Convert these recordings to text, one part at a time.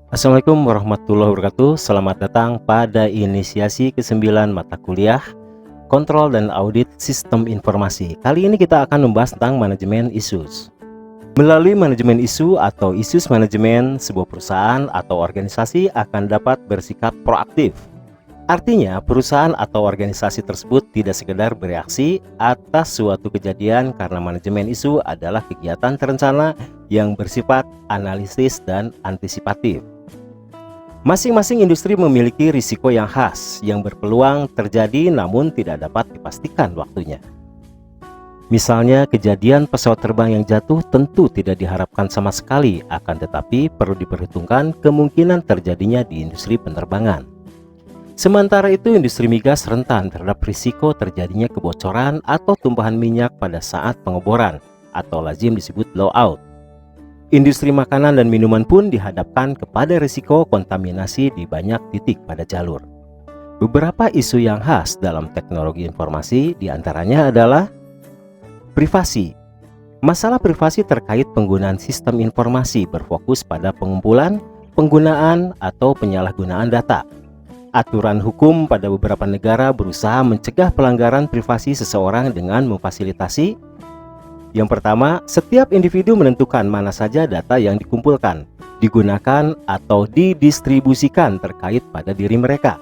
Assalamualaikum warahmatullahi wabarakatuh. Selamat datang pada inisiasi ke-9 mata kuliah Kontrol dan Audit Sistem Informasi. Kali ini kita akan membahas tentang manajemen issues. Melalui manajemen isu atau issues manajemen, sebuah perusahaan atau organisasi akan dapat bersikap proaktif. Artinya, perusahaan atau organisasi tersebut tidak sekedar bereaksi atas suatu kejadian karena manajemen isu adalah kegiatan terencana yang bersifat analisis dan antisipatif. Masing-masing industri memiliki risiko yang khas yang berpeluang terjadi namun tidak dapat dipastikan waktunya. Misalnya kejadian pesawat terbang yang jatuh tentu tidak diharapkan sama sekali, akan tetapi perlu diperhitungkan kemungkinan terjadinya di industri penerbangan. Sementara itu industri migas rentan terhadap risiko terjadinya kebocoran atau tumpahan minyak pada saat pengeboran atau lazim disebut blowout. Industri makanan dan minuman pun dihadapkan kepada risiko kontaminasi di banyak titik pada jalur. Beberapa isu yang khas dalam teknologi informasi diantaranya adalah privasi. Masalah privasi terkait penggunaan sistem informasi berfokus pada pengumpulan, penggunaan, atau penyalahgunaan data. Aturan hukum pada beberapa negara berusaha mencegah pelanggaran privasi seseorang dengan memfasilitasi: yang pertama, setiap individu menentukan mana saja data yang dikumpulkan, digunakan, atau didistribusikan terkait pada diri mereka.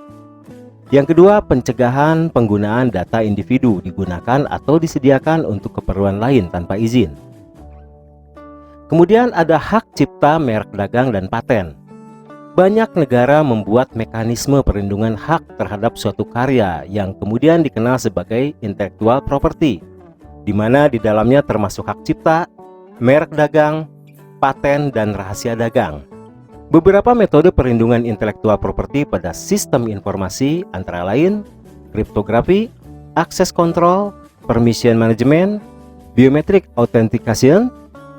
Yang kedua, pencegahan penggunaan data individu digunakan atau disediakan untuk keperluan lain tanpa izin. Kemudian ada hak cipta, merek dagang, dan paten. Banyak negara membuat mekanisme perlindungan hak terhadap suatu karya yang kemudian dikenal sebagai intellectual property, di mana di dalamnya termasuk hak cipta, merek dagang, paten, dan rahasia dagang. Beberapa metode perlindungan intelektual properti pada sistem informasi antara lain kriptografi, access control, permission management, biometric authentication,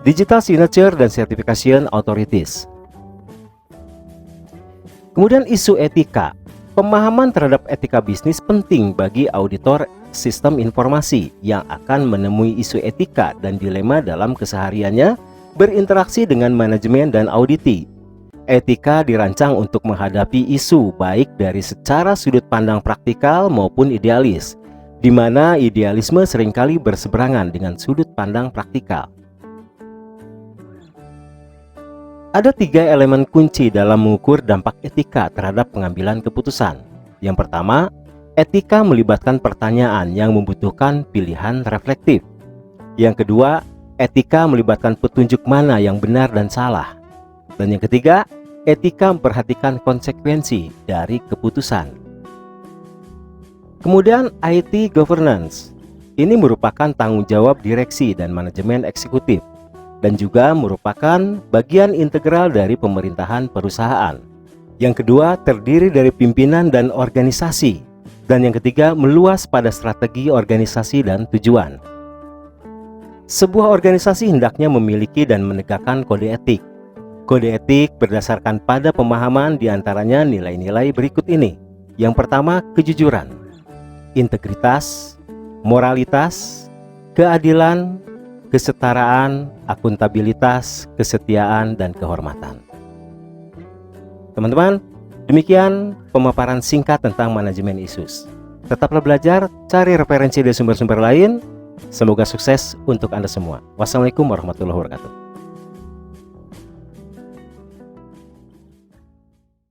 digital signature, dan certification authorities. Kemudian isu etika. Pemahaman terhadap etika bisnis penting bagi auditor sistem informasi yang akan menemui isu etika dan dilema dalam kesehariannya berinteraksi dengan manajemen dan auditi. Etika dirancang untuk menghadapi isu baik dari secara sudut pandang praktikal maupun idealis, di mana idealisme seringkali berseberangan dengan sudut pandang praktikal. Ada 3 elemen kunci dalam mengukur dampak etika terhadap pengambilan keputusan. Yang pertama, etika melibatkan pertanyaan yang membutuhkan pilihan reflektif. Yang kedua, etika melibatkan petunjuk mana yang benar dan salah. Dan yang ketiga, etika memperhatikan konsekuensi dari keputusan. Kemudian IT governance. Ini merupakan tanggung jawab direksi dan manajemen eksekutif, dan juga merupakan bagian integral dari pemerintahan perusahaan. Yang kedua, terdiri dari pimpinan dan organisasi. Dan yang ketiga, meluas pada strategi organisasi dan tujuan. Sebuah organisasi hendaknya memiliki dan menegakkan kode etik. Kode etik berdasarkan pada pemahaman diantaranya nilai-nilai berikut ini. Yang pertama, kejujuran, integritas, moralitas, keadilan, kesetaraan, akuntabilitas, kesetiaan, dan kehormatan. Teman-teman, demikian pemaparan singkat tentang manajemen issues. Tetaplah belajar, cari referensi dari sumber-sumber lain. Semoga sukses untuk Anda semua. Wassalamualaikum warahmatullahi wabarakatuh.